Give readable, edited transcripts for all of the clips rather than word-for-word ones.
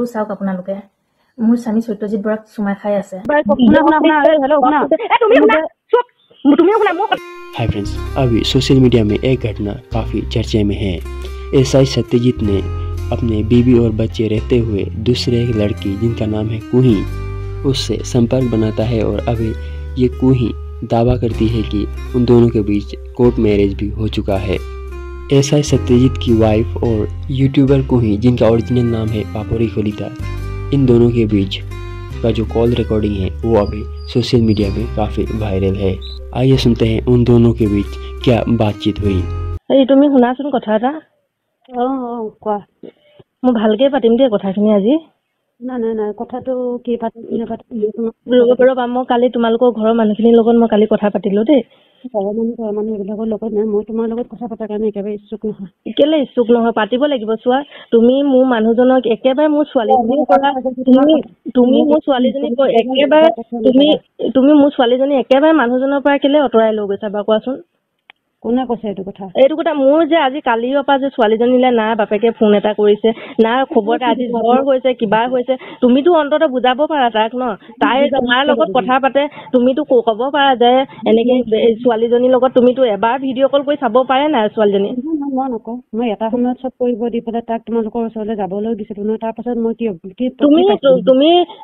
মুখটো চাওক আপোনালোকে মোৰ স্বামী সত্যজিৎ বৰাক চুমা খাই আছে हाय फ्रेंड्स, अभी सोशल मीडिया में एक घटना काफ़ी चर्चे में है। एसआई सत्यजीत ने अपने बीवी और बच्चे रहते हुए दूसरे एक लड़की जिनका नाम है कुही उससे संपर्क बनाता है और अभी ये कुही दावा करती है कि उन दोनों के बीच कोर्ट मैरिज भी हो चुका है। एसआई सत्यजीत की वाइफ और यूट्यूबर कुही जिनका ओरिजिनल नाम है पापोरी कलिता, इन दोनों के बीच का जो कॉल रिकॉर्डिंग है वो अभी सोशल मीडिया में काफ़ी वायरल है। आइए सुनते हैं उन दोनों के बीच क्या बातचीत हुई। তুমি শুনাচোন কথা এটা কোৱা মই ভালকে পাতিম দেই কথাখিনি আজি নাই কথাটো কি পাতিম ৰবা মই কালি তোমালোকৰ ঘৰৰ মানুহখিনিৰ লগত মই কালি কথা পাতিলো দেই ঘৰৰ মানুহ এইবিলাকৰ লগত নাই মই তোমাৰ লগত কথা পতাৰ কাৰণে একেবাৰে ইচ্ছুক নহয় কেলে ইচ্ছুক নহয় পাতিব লাগিব চোৱা তুমি মোৰ মানুহজনক একেবাৰে মোৰ ছোৱালীজনীৰ পৰা তুমি মোৰ ছোৱালীজনীক একেবাৰে তুমি মোৰ ছোৱালীজনী একেবাৰে মানুহজনৰ পৰা কেলে আঁতৰাই লৈ গৈছা বা কোৱাচোন কোনে কৈছে এইটো কথা মোৰ যে আজি কালিৰ পৰা যে ছোৱালীজনীলে না বাপেকে ফোন এটা কৰিছে না খবৰটা আজি জ্বৰ হৈছে কিবা হৈছে তুমিতো অন্তত বুজাব পাৰা তাক ন তাই তোমাৰ লগত কথা পাতে তুমিতো ক'ব পাৰা যে এনেকে ছোৱালীজনীৰ লগত তুমিতো এবাৰ ভিডিঅ' কল কৰি চাব পাৰে না ছোৱালীজনী মই নকওঁ মই এটা সময়ত চব কৰিব দি পেলাই তাক তোমালোকৰ ওচৰলৈ যাবলৈ দিছিলো ন তাৰপাছত মই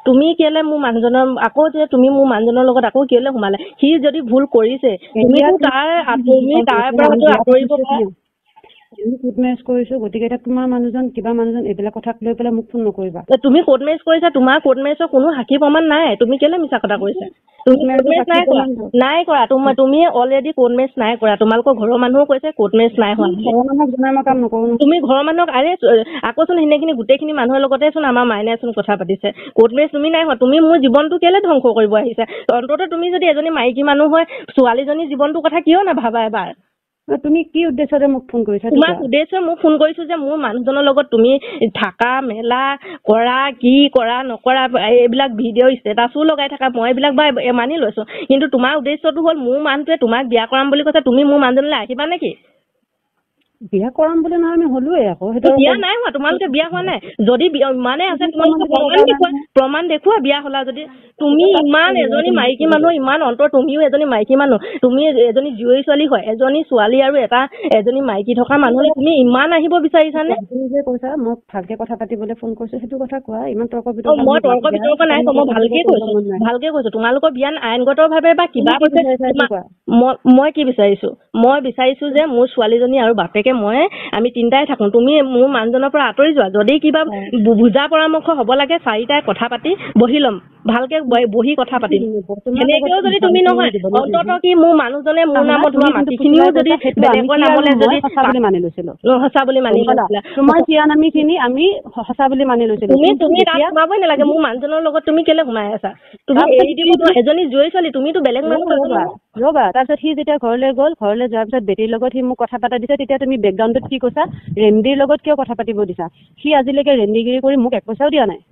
তুমি কেলে মোৰ মানুহজনৰ আকৌ যে তুমি মোৰ মানুহজনৰ লগত আকৌ কেলে সোমালে সি যদি ভুল কৰিছে তুমি তাৰ পৰা আঁতৰিব কোৰ্ট মেৰেজ কৰিছো গতিকে এতিয়া তোমাৰ মানুহজন কিবা মানুহজন এইবিলাক কথাক লৈ পেলাই মোক ফোন নকৰিবা তুমি কোৰ্ট মেৰেজ কৰিছা তোমাৰ কোৰ্ট মেৰেজৰ কোনো সাক্ষী প্ৰমাণ নাই তুমি কেলে মিছা কথা কৈছা নাই কৰা তুমি অলৰেডি কোৰ্ট মেৰেজ নাই কৰা তোমালোকৰ ঘৰৰ মানুহও কৈছে কোৰ্ট মেৰেজ নাই হোৱা তুমি ঘৰৰ মানুহক আৰে আকৌচোন সেনেখিনি গোটেইখিনি মানুহৰ লগতে চোন আমাৰ মাইনাই চোন কথা পাতিছে কোৰ্ট মেৰেজ তুমি নাই হোৱা তুমি মোৰ জীৱনটো কেলে ধ্বংস কৰিব আহিছা অন্তত তুমি যদি এজনী মাইকী মানুহ হয় ছোৱালীজনীৰ জীৱনটোৰ কথা কিয় নাভাবা এবাৰ তুমি কি উদ্দেশ্যৰে মোক ফোন কৰিছা তোমাৰ উদ্দেশ্যে মোক ফোন কৰিছো যে মোৰ মানুহজনৰ লগত তুমি থাকা মেলা কৰা কি কৰা নকৰা এইবিলাক ভিডিঅ' ষ্টেটাছো লগাই থাকা মই এইবিলাক বা মানি লৈছো কিন্তু তোমাৰ উদ্দেশ্যটো হ'ল মোৰ মানুহটোৱে তোমাক বিয়া কৰাম বুলি কৈছে তুমি মোৰ মানুহজনলৈ আহিবা নেকি বিয়া কৰাম বুলি নহয় আমি হলোৱে আকৌ সেইটো বিয়া নাই হোৱা তোমালোকে বিয়া হোৱা নাই যদি মানে আছে তোমালোকে প্ৰমাণ দেখুওৱা বিয়া হলা যদি তুমি ইমান এজনী মাইকী মানুহ ইমান অন্তৰ তুমিও এজনী মাইকী মানুহ তুমি এজনী জীয়ৰী ছোৱালী হয় এজনী ছোৱালী আৰু এজনী মাইকী থকা মানুহ তুমি ইমান আহিব বিচাৰিছানে তুমি যে কৈছা মই ভালকে কথা পাতিবলৈ ফোন কৰিছো সেইটো কথা কোৱা ইমান তৰ্ক বিতৰ্ক মই তৰ্ক বিতৰ্ক নাই মই ভালকে কৈছো তোমালোকৰ বিয়ান আইনগতভাৱে বা কিবা মই কি বিচাৰিছো মই বিচাৰিছো যে মোৰ ছোৱালীজনী আৰু বাপেকে মই আমি তিনটাই থাকো তুমি মোৰ মানুহজনৰ পৰা আঁতৰি যোৱা যদি কিবা বুজা পৰামৰ্শ হ'ব লাগে চাৰিটাই কথা পাতি বহি ল'ম ভালকে বহি কথা পাতিম এনেকেও যদি তুমি নহয় অন্তত কি মোৰ মানুহজনে মোৰ নামত হোৱা মাটিখিনিও যদি বেলেগৰ নামলৈ যদি সঁচা বুলি মানি লৈছিলো তোমাৰ চিয়ানামিখিনি আমি সঁচা বুলি মানি লৈছিলো তুমি তাত সোমাবই নালাগে মোৰ মানুহজনৰ লগত তুমি কেলে সোমাই আছা তুমি এৰি দিব এজনী জয়ী ছোৱালী তুমিতো বেলেগ মানুহ ৰ'বা তাৰপিছত সি যেতিয়া ঘৰলৈ গ'ল ঘৰলৈ যোৱাৰ পিছত বেটীৰ লগত সি মোক কথা পাতা দিছে তেতিয়া তুমি বেকগ্ৰাউণ্ডত কি কৈছা ৰেণ্ডিৰ লগত কিয় কথা পাতিব দিছা সি আজিলৈকে ৰেণ্ডিগিৰি কৰি মোক এক পইচাও দিয়া নাই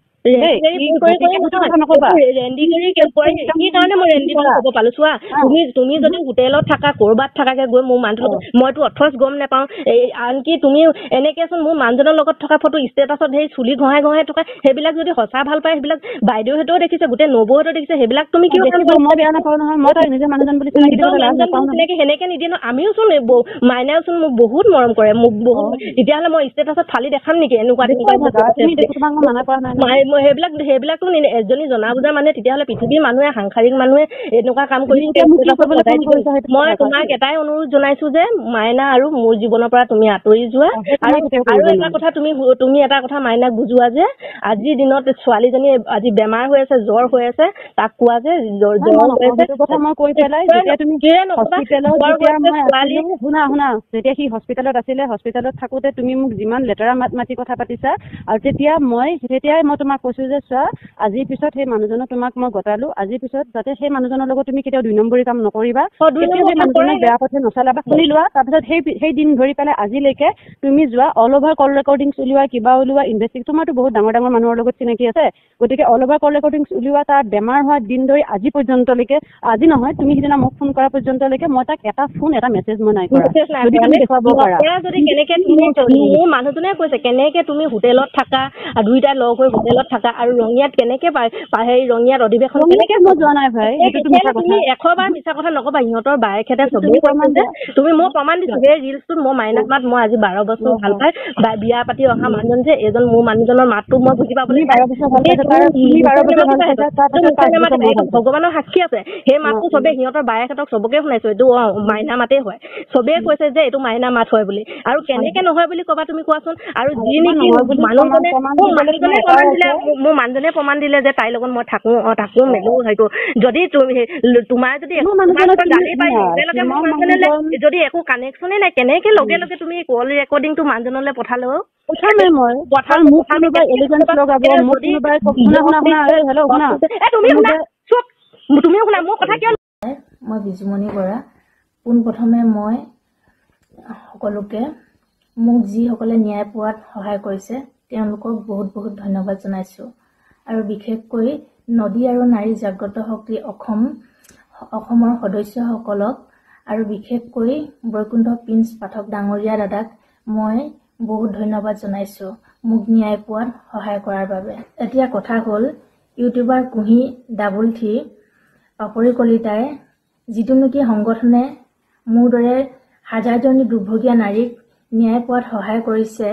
তুমি যদি হোটেলত থাকা কৰবাত থাকাকে গৈ মোৰ মানুহটো মইতো অথচ গম নাপাওঁ আনকি তুমি এনেকেচোন মোৰ মানুহজনৰ লগত থকা ফটো ষ্টেটাছত সেই চুলি ঘঁহাই থকা সেইবিলাক যদি সঁচা ভাল পায় সেইবিলাক বাইদেউহঁতেও দেখিছে গোটেই নবৌহঁতেও দেখিছে সেইবিলাক তুমি কি মই বেয়া নাপাওঁ নহয় মই তাই নিজে মানুহজন বুলি সেনেকে নিদিয়ে ন আমিও চোন মাইনাও চোন মোক বহুত মৰম কৰে মোক বহুত তেতিয়াহ'লে মই ষ্টেটাছত ফালি দেখাম নেকি এনেকুৱা সেইবিলাকতো এজনী জনা বুজা মানে তেতিয়াহ'লে পৃথিৱীৰ মানুহে সাংসাৰিক মানুহে এনেকুৱা কাম কৰি মই তোমাক এটাই অনুৰোধ জনাইছো যে মাইনা আৰু মোৰ জীৱনৰ পৰা তুমি আঁতৰি যোৱা আৰু এটা কথা তুমি এটা কথা মাইনাক বুজোৱা যে আজিৰ দিনত ছোৱালীজনী আজি বেমাৰ হৈ আছে জ্বৰ হৈ আছে তাক কোৱা যে জ্বৰ হৈ আছে শুনা যেতিয়া সি হস্পিটেলত আছিলে হস্পিটেলত থাকোতে তুমি মোক যিমান লেতেৰা মাত মাতি কথা পাতিছা আৰু তেতিয়াই মই তোমাক কৈছো যে চোৱা আজিৰ পিছত সেই মানুহজনক তোমাক মই গতালো, আজিৰ পিছত যাতে সেই মানুহজনৰ লগত তুমি কেতিয়াও 2 নম্বৰী কাম নকৰিবা, কেতিয়াও সেই মানুহজনক বেয়া পথে নচলাবা। শুনি লোৱা, তাৰপিছত সেই দিন ধৰি পেলাই আজিলৈকে তুমি যোৱা অল অভাৰ কল ৰেকৰ্ডিংছ উলিওৱা, কিবা উলিওৱা, ইনভেষ্টিগেশ্যন, তোমাৰতো বহুত ডাঙৰ মানুহৰ লগত চিনাকি আছে, গতিকে অল অভাৰ কল ৰেকৰ্ডিংছ উলিওৱা, তাৰ বেমাৰ হোৱা দিন ধৰি আজি পৰ্যন্তলৈকে, আজি নহয় তুমি সিদিনা মোক ফোন কৰা পৰ্যন্তলৈকে মই তাক এটা ফোন এটা মেছেজ মই নাই কৰা। যদি তুমি দেখুৱাব পাৰা যদি কেনেকে মোৰ মানুহজনে কৈছে কেনেকে তুমি হোটেলত থাকা, দুইটাই লগ হৈ হোটেলত থাকা, আৰু ৰঙিয়াত কেনেকে ৰঙিয়াত অধিৱেশন কেনেকে মই যোৱা নাই ভাই, তুমি 100 বাৰ মিছা কথা নকবা। সিহঁতৰ বায়েকহেঁতে চবেই কৈছে যে তুমি মই প্ৰমাণ দিছো সেই ৰিলছটোত মই মাইনাক মাত মই আজি 12 বছৰ ভাল পাই বিয়া পাতি অহা মানুহজন যে এজন মোৰ মানুহজনৰ মাতটো মই বুজি পাবলৈ ভগৱানৰ সাক্ষী আছে, সেই মাতটো চবে সিহঁতৰ বায়েকহঁতক চবকে শুনাইছো, এইটো মাইনা মাতেই হয়, চবেই কৈছে যে এইটো মাইনা মাত হয় বুলি। আৰু কেনেকে নহয় বুলি কবা তুমি কোৱাচোন? আৰু যি নেকি মানুহজনে মোৰ মানুহজনে প্ৰমাণ দিলে যে তাইৰ লগত মই থাকো মেলো, সেইটো যদি তোমাৰ যদি যদি একো কানেকশ্যনে নাই, কেনেকে লগে লগে তুমি কল ৰেকৰ্ডিংটো মানুহজনলৈ পঠালো? মই বিজুমণি বৰা। পোনপ্ৰথমে মই সকলোকে মোক যিসকলে ন্যায় পোৱাত সহায় কৰিছে তেওঁলোকক বহুত বহুত ধন্যবাদ জনাইছোঁ। আৰু বিশেষকৈ নদী আৰু নাৰী জাগ্ৰত শক্তি অসমৰ সদস্যসকলক আৰু বিশেষকৈ বৈকুণ্ঠ প্ৰিন্স পাঠক ডাঙৰীয়া দাদাক মই বহুত ধন্যবাদ জনাইছোঁ মোক ন্যায় পোৱাত সহায় কৰাৰ বাবে। এতিয়া কথা হ'ল ইউটিউবাৰ কুঁহি ডাবল থ্ৰী পাপৰি কলিতাই যিটো নেকি সংগঠনে মোৰ দৰে হাজাৰজনী দুৰ্ভগীয়া নাৰীক ন্যায় পোৱাত সহায় কৰিছে,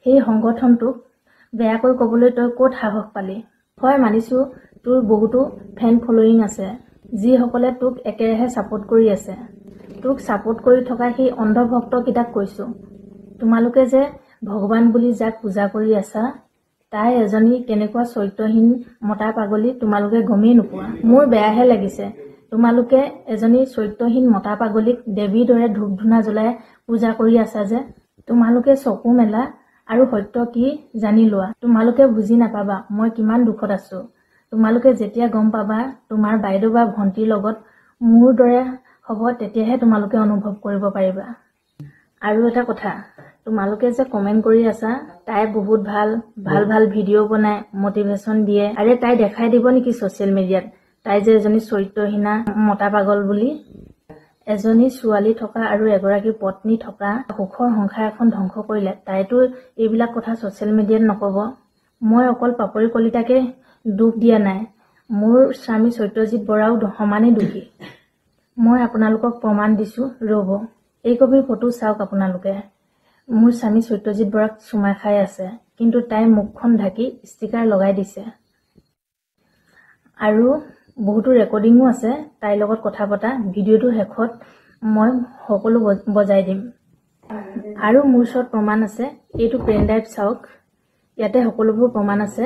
সেই সংগঠনটোক বেয়াকৈ ক'বলৈ তই ক'ত সাহস পালি? হয়, মানিছোঁ তোৰ বহুতো ফেন ফলোয়িং আছে যিসকলে তোক একেৰাহে ছাপোৰ্ট কৰি আছে। তোক ছাপোৰ্ট কৰি থকা সেই অন্ধভক্তকেইটাক কৈছোঁ, তোমালোকে যে ভগৱান বুলি যাক পূজা কৰি আছা তাই এজনী কেনেকুৱা চৰিত্ৰহীন মতা পাগলী তোমালোকে গমেই নোপোৱা। মোৰ বেয়াহে লাগিছে তোমালোকে এজনী চৰিত্ৰহীন মতা পাগলীক দেৱীৰ দৰে ধূপ ধূনা জ্বলাই পূজা কৰি আছা যে। তোমালোকে চকু মেলা আৰু সত্য কি জানি লোৱা। তোমালোকে বুজি নাপাবা মই কিমান দুখত আছোঁ। তোমালোকে যেতিয়া গম পাবা তোমাৰ বাইদেউ বা ভণ্টিৰ লগত মোৰ দৰে হ'ব তেতিয়াহে তোমালোকে অনুভৱ কৰিব পাৰিবা। আৰু এটা কথা, তোমালোকে যে কমেণ্ট কৰি আছা তাই বহুত ভাল ভাল ভিডিঅ' বনাই মটিভেশ্যন দিয়ে, আৰে তাই দেখাই দিব নেকি ছ'চিয়েল মিডিয়াত তাই যে এজনী চৰিত্ৰহীনা মতা পাগল বুলি? এজনী ছোৱালী থকা আৰু এগৰাকী পত্নী থকা সুখৰ সংসাৰ এখন ধ্বংস কৰিলে তাইতো এইবিলাক কথা ছ'চিয়েল মিডিয়াত নক'ব। মই অকল পাপৰি কলিতাকে দুখ দিয়া নাই, মোৰ স্বামী সত্যজিৎ বৰাও সমানেই দোষী। মই আপোনালোকক প্ৰমাণ দিছোঁ, ৰ'ব এই কবিৰ ফটো চাওক আপোনালোকে। মোৰ স্বামী সত্যজিৎ বৰাক চুমা খাই আছে, কিন্তু তাই মুখখন ঢাকি ষ্টিকাৰ লগাই দিছে। আৰু বহুতো ৰেকৰ্ডিঙো আছে তাইৰ লগত কথা পতা, ভিডিঅ'টোৰ শেষত মই সকলো বজাই দিম। আৰু মোৰ ওচৰত প্ৰমাণ আছে, এইটো পেন ড্ৰাইভ চাওক, ইয়াতে সকলোবোৰ প্ৰমাণ আছে।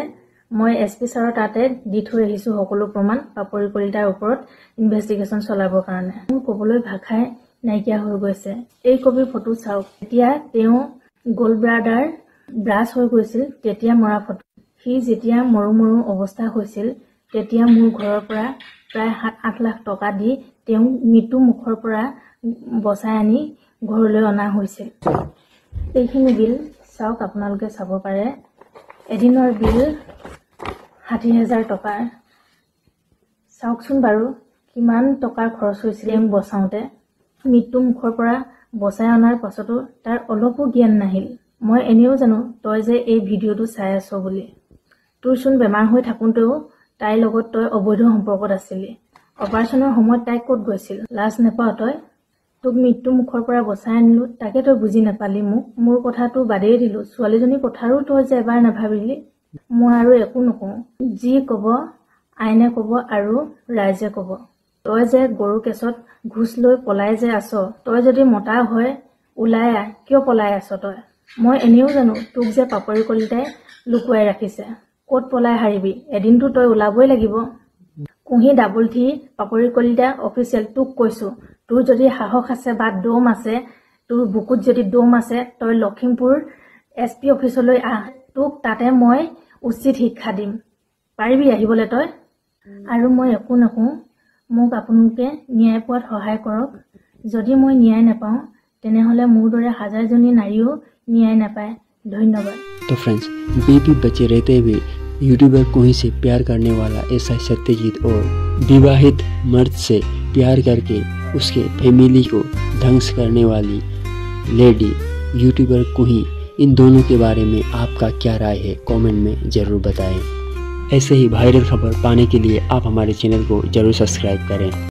মই SP ছাৰৰ তাতে দি থৈ আহিছোঁ সকলো প্ৰমাণ পাপৰি কলিতাৰ ওপৰত ইনভেষ্টিগেশ্যন চলাবৰ কাৰণে। মোৰ ক'বলৈ ভাষাই নাইকিয়া হৈ গৈছে। এই কবিৰ ফটো চাওক, এতিয়া তেওঁ গ'ল্ড ব্লাডাৰ ব্ৰাছ হৈ গৈছিল তেতিয়া মৰা ফটো। সি যেতিয়া মৰো অৱস্থা হৈছিল তেতিয়া মোৰ ঘৰৰ পৰা প্ৰায় 7-8 লাখ টকা দি তেওঁ মৃত্যু মুখৰ পৰা বচাই আনি ঘৰলৈ অনা হৈছিল। এইখিনি বিল চাওক, আপোনালোকে চাব পাৰে। এদিনৰ বিল 60,000 টকাৰ। চাওকচোন বাৰু কিমান টকাৰ খৰচ হৈছিল তেওঁক বচাওঁতে। মৃত্যু মুখৰ পৰা বচাই অনাৰ পাছতো তাৰ অলপো জ্ঞান নাহিল। মই এনেও জানো তই যে এই ভিডিঅ'টো চাই আছ বুলি। তোৰচোন বেমাৰ হৈ থাকোঁতেও তাইৰ লগত তই অবৈধ সম্পৰ্কত আছিলি। অপাৰেশ্যনৰ সময়ত তাই ক'ত গৈছিল? লাজ নাপাৱ তই? তোক মৃত্যু মুখৰ পৰা বচাই আনিলোঁ, তাকে তই বুজি নাপালি মোৰ কথাটো বাদেই দিলোঁ। ছোৱালীজনীৰ কথাৰো তই যে এবাৰ নাভাবিলি। মই আৰু একো নকওঁ, যি ক'ব আইনে ক'ব আৰু ৰাইজে ক'ব। তই যে গৰু কেছত ঘোচ লৈ পলাই যে আছ, তই যদি মতা হয় ওলাই আহ, কিয় পলাই আছ তই? মই এনেও জানো তোক যে পাপৰি কলিতাই লুকুৱাই ৰাখিছে। ক'ত পলাই হাৰিবি, এদিনটো তই ওলাবই লাগিব। কুঁহি ডাবল থ্ৰী পাপৰি কলিতা অফিচিয়েল, তোক কৈছোঁ তোৰ যদি সাহস আছে বা দম আছে, তোৰ বুকুত যদি দম আছে, তই লখিমপুৰ SP অফিচলৈ আহ, তোক তাতে মই উচিত শিক্ষা দিম। পাৰিবি আহিবলৈ তই? আৰু মই একো নকওঁ, মোক আপোনালোকে ন্যায় পোৱাত সহায় কৰক। যদি মই ন্যায় নাপাওঁ তেনেহ'লে মোৰ দৰে হাজাৰজনী নাৰীও न्याय न पाए। धन्यवाद। तो फ्रेंड्स, बेबी बच्चे रहते हुए यूट्यूबर कोही से प्यार करने वाला एसआई सत्यजीत और विवाहित मर्द से प्यार करके उसके फैमिली को ध्वंस करने वाली लेडी यूट्यूबर कोही, इन दोनों के बारे में आपका क्या राय है कमेंट में ज़रूर बताएं। ऐसे ही वायरल खबर पाने के लिए आप हमारे चैनल को ज़रूर सब्सक्राइब करें।